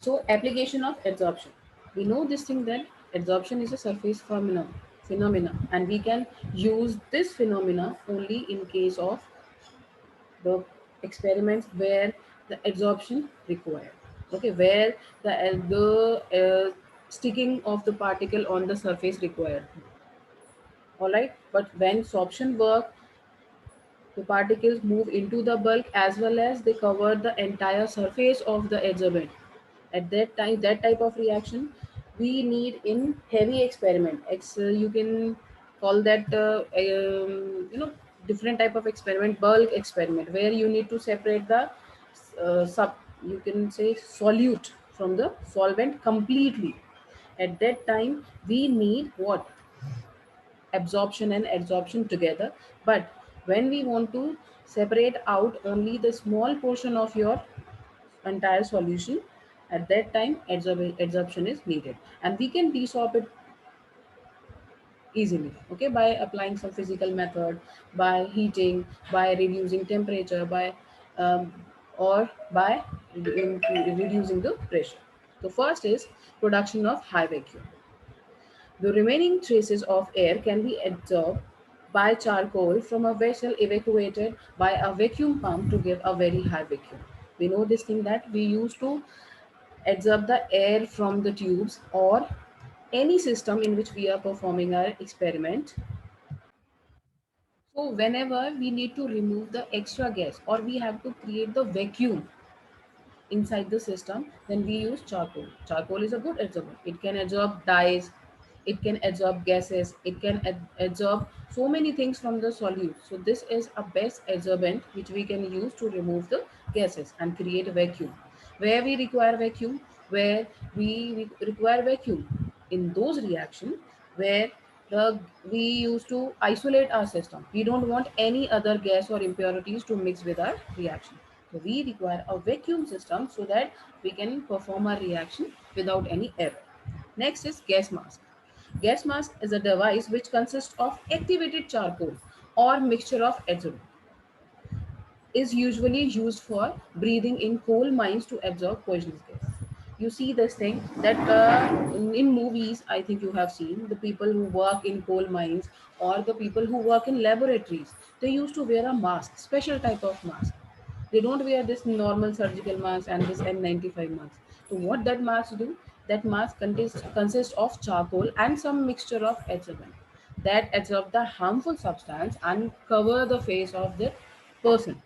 So application of adsorption. We know this thing that adsorption is a surface phenomena, and we can use this phenomena only in case of the experiments where the adsorption required. Okay, where the sticking of the particle on the surface required. All right, but when sorption work, the particles move into the bulk as well as they cover the entire surface of the adsorbent. At that time, that type of reaction we need in heavy experiment. You can call that different type of experiment, bulk experiment, where you need to separate the sub, you can say, solute from the solvent completely. At that time, we need what? Absorption and adsorption together. But when we want to separate out only the small portion of your entire solution, at that time adsorption is needed, and we can desorb it easily, okay, by applying some physical method, by heating, by reducing temperature, by um, or by reducing the pressure. So first is production of high vacuum. The remaining traces of air can be absorbed by charcoal from a vessel evacuated by a vacuum pump to give a very high vacuum. We know this thing that we used to absorb the air from the tubes or any system in which we are performing our experiment. So whenever we need to remove the extra gas or we have to create the vacuum inside the system, then we use charcoal. Charcoal is a good absorber. It can absorb dyes, it can absorb gases, it can absorb so many things from the solute. So this is a best absorbent which we can use to remove the gases and create a vacuum. Where we require vacuum, where we require vacuum in those reactions where we used to isolate our system. We don't want any other gas or impurities to mix with our reaction. So we require a vacuum system so that we can perform our reaction without any error. Next is gas mask. Gas mask is a device which consists of activated charcoal or mixture of adsorbent, is usually used for breathing in coal mines to absorb poisonous gas. You see this thing that in movies, I think you have seen the people who work in coal mines or the people who work in laboratories. They used to wear a mask, special type of mask. They don't wear this normal surgical mask and this N95 mask. So what that mask do? That mask consists of charcoal and some mixture of adsorbent that absorb the harmful substance and cover the face of the person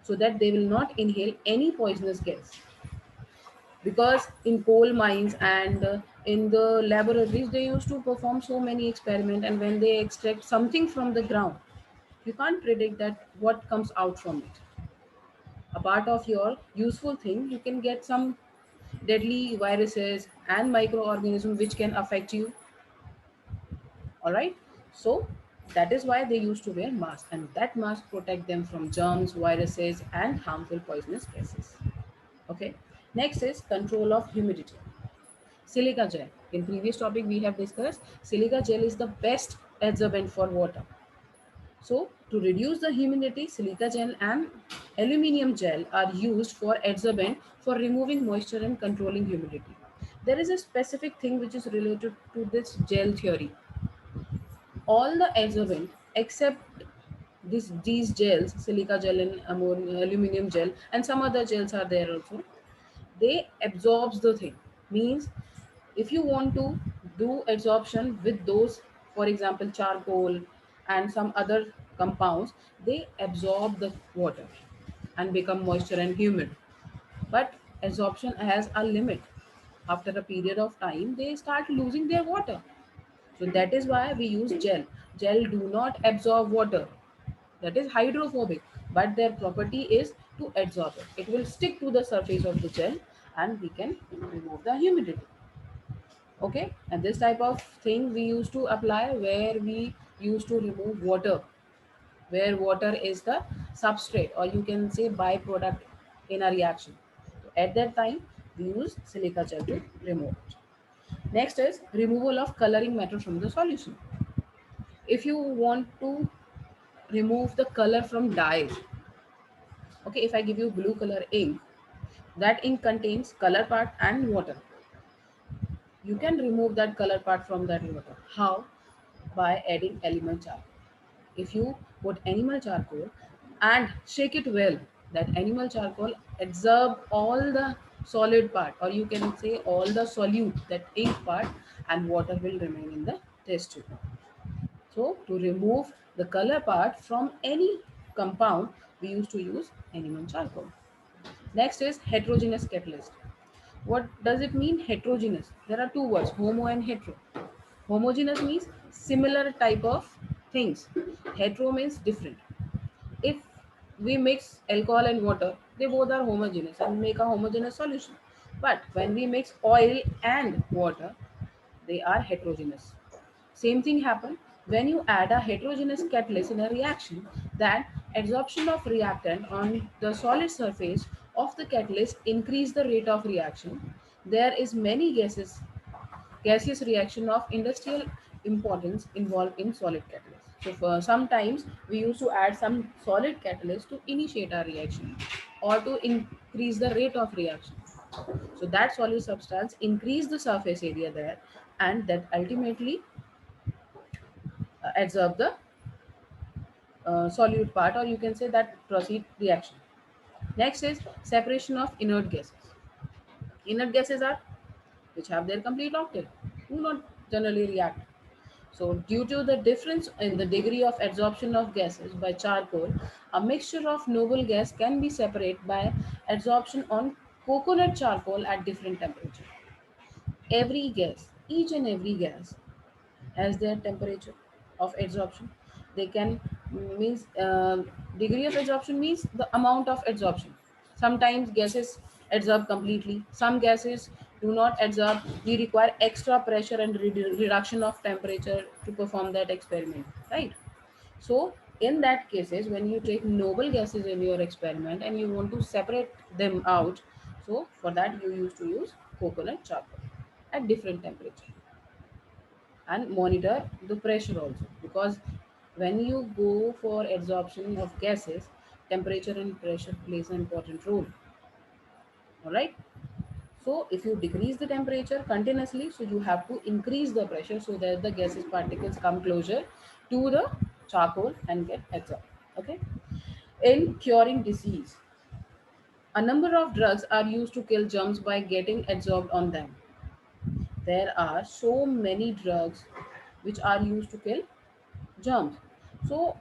so that they will not inhale any poisonous gas. Because in coal mines and in the laboratories, they used to perform so many experiments, and when they extract something from the ground, you can't predict that what comes out from it. A part of your useful thing, you can get some deadly viruses and microorganisms which can affect you. All right, so that is why they used to wear masks, and that mask protect them from germs, viruses, and harmful poisonous gases. Okay, next is control of humidity. Silica gel. In previous topic we have discussed silica gel is the best adsorbent for water. So to reduce the humidity, silica gel and aluminium gel are used for adsorbent for removing moisture and controlling humidity. There is a specific thing which is related to this gel theory. All the adsorbent except these gels, silica gel and aluminum gel, and some other gels are there also, they absorbs the thing. Means if you want to do adsorption with those, for example charcoal and some other compounds, they absorb the water and become moisture and humid. But absorption has a limit. After a period of time they start losing their water. So that is why we use gel. Gel do not absorb water, that is hydrophobic, but their property is to absorb it. It will stick to the surface of the gel and we can remove the humidity. Okay, and this type of thing we used to apply where we used to remove water, where water is the substrate or you can say byproduct in a reaction. So at that time we use silica gel to remove it. Next is removal of coloring matter from the solution. If you want to remove the color from dyes, okay, if I give you blue color ink, That ink contains color part and water. You can remove that color part from that water. How? By adding animal charcoal. If you put animal charcoal and shake it well, that animal charcoal absorb all the solid part, or you can say all the solute, that ink part, and water will remain in the test tube. So to remove the color part from any compound, we used to use animal charcoal. Next is heterogeneous catalyst. What does it mean, heterogeneous? There are two words, homo and hetero. Homogeneous means similar type of things. Hetero means different. If we mix alcohol and water, they both are homogeneous and make a homogeneous solution. But when we mix oil and water, they are heterogeneous. Same thing happen when you add a heterogeneous catalyst in a reaction, that adsorption of reactant on the solid surface of the catalyst increase the rate of reaction. There is many gaseous reaction of industrial importance involved in solid catalyst. So for sometimes we used to add some solid catalyst to initiate our reaction or to increase the rate of reaction. So that solid substance increase the surface area there, and that ultimately adsorb the solute part, or you can say that proceed reaction. Next is separation of inert gases. Inert gases are which have their complete octet, do not generally react. So, due to the difference in the degree of adsorption of gases by charcoal, a mixture of noble gas can be separated by adsorption on coconut charcoal at different temperature. Every gas, each and every gas has their temperature of adsorption. They can means degree of adsorption means the amount of adsorption. Sometimes gases adsorb completely. Some gases do not adsorb. We require extra pressure and reduction of temperature to perform that experiment, right? So in that cases, when you take noble gases in your experiment and you want to separate them out, so for that you used to use coconut charcoal at different temperature, and monitor the pressure also, because when you go for adsorption of gases, temperature and pressure plays an important role. All right. So if you decrease the temperature continuously, so you have to increase the pressure so that the gases particles come closer to the charcoal and get absorbed. Okay. In curing disease, a number of drugs are used to kill germs by getting adsorbed on them. There are so many drugs which are used to kill germs. So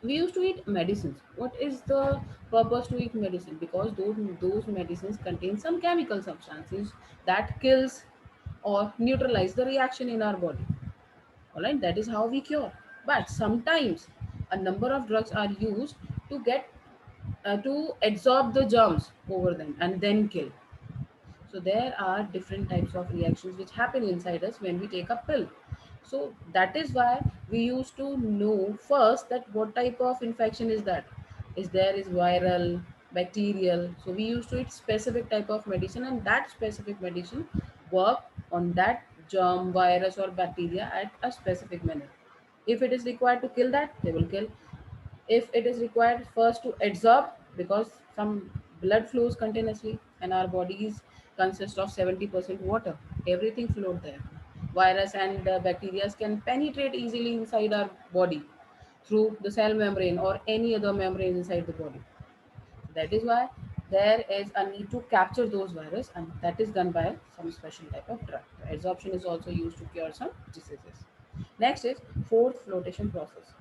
we used to eat medicines. What is the purpose to eat medicine? Because those medicines contain some chemical substances that kills or neutralize the reaction in our body. All right, that is how we cure. But sometimes a number of drugs are used to get to absorb the germs over them and then kill. So there are different types of reactions which happen inside us when we take a pill. So that is why we used to know first that what type of infection is that. Is there is viral, bacterial. So we used to eat specific type of medicine, and that specific medicine work on that germ, virus or bacteria at a specific manner. If it is required to kill that, they will kill. If it is required first to absorb, because some blood flows continuously and our bodies consist of 70% water, everything flowed there. Virus and bacteria can penetrate easily inside our body through the cell membrane or any other membrane inside the body. That is why there is a need to capture those virus, and that is done by some special type of drug. The adsorption is also used to cure some diseases. Next is fourth flotation process.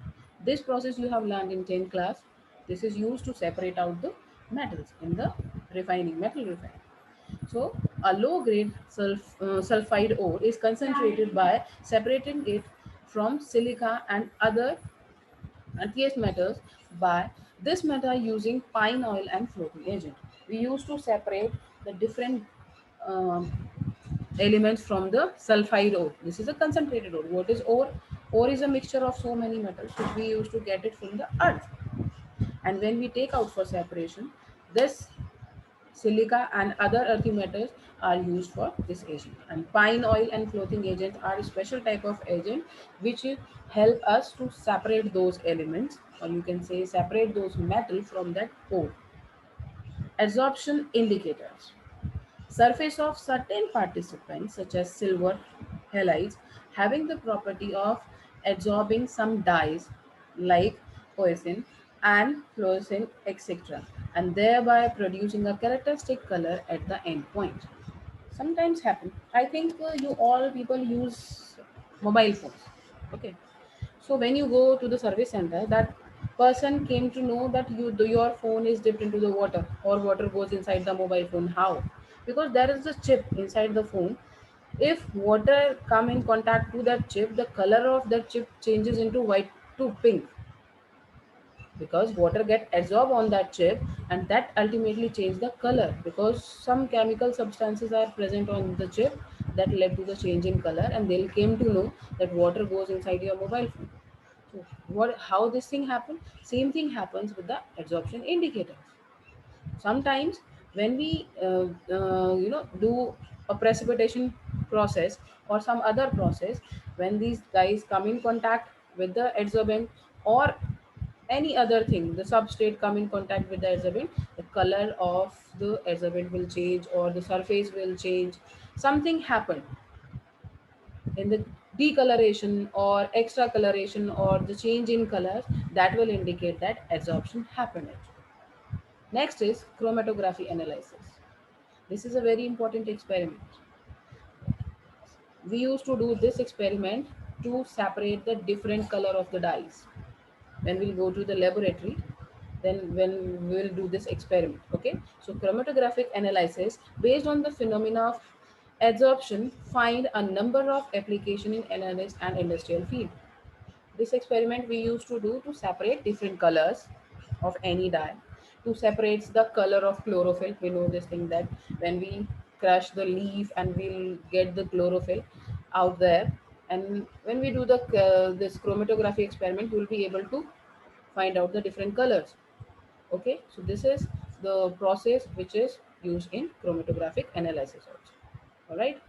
This process you have learned in 10th class. This is used to separate out the metals in the metal refining. So a low grade sulfide ore is concentrated by separating it from silica and other earthiest metals by this method using pine oil and floating agent. We used to separate the different um, elements from the sulfide ore. This is a concentrated ore. What is ore? Ore is a mixture of so many metals which we used to get it from the earth. And when we take out for separation, this silica and other earthy metals are used for this agent. And pine oil and floating agents are a special type of agent which help us to separate those elements, or you can say separate those metal from that ore. Adsorption indicators. Surface of certain participants, such as silver halides, having the property of absorbing some dyes like poison and fluorescent, etc., and thereby producing a characteristic color at the end point. Sometimes happen. I think you all people use mobile phones. Okay, so when you go to the service center, that person came to know that your phone is dipped into the water or water goes inside the mobile phone. How? Because there is a chip inside the phone. If water come in contact to that chip, the color of that chip changes into white to pink, because water get absorbed on that chip, and that ultimately change the color, because some chemical substances are present on the chip that led to the change in color, and they came to know that water goes inside your mobile phone. So what, how this thing happen? Same thing happens with the absorption indicators. Sometimes when we do a precipitation process or some other process, when these guys come in contact with the adsorbent or any other thing, the substrate come in contact with the adsorbent, the color of the adsorbent will change or the surface will change. Something happened in the decoloration or extra coloration or the change in colors, that will indicate that adsorption happened. Next is chromatography analysis. This is a very important experiment. We used to do this experiment to separate the different color of the dyes. When we'll go to the laboratory, then when we will do this experiment. Okay, so chromatographic analysis based on the phenomena of adsorption find a number of application in analysis and industrial field. This experiment we used to do to separate different colors of any dye, to separate the color of chlorophyll. We know this thing that when we crush the leaf and we'll get the chlorophyll out there, and when we do the this chromatography experiment, we'll be able to find out the different colors. Okay, so this is the process which is used in chromatographic analysis also. All right.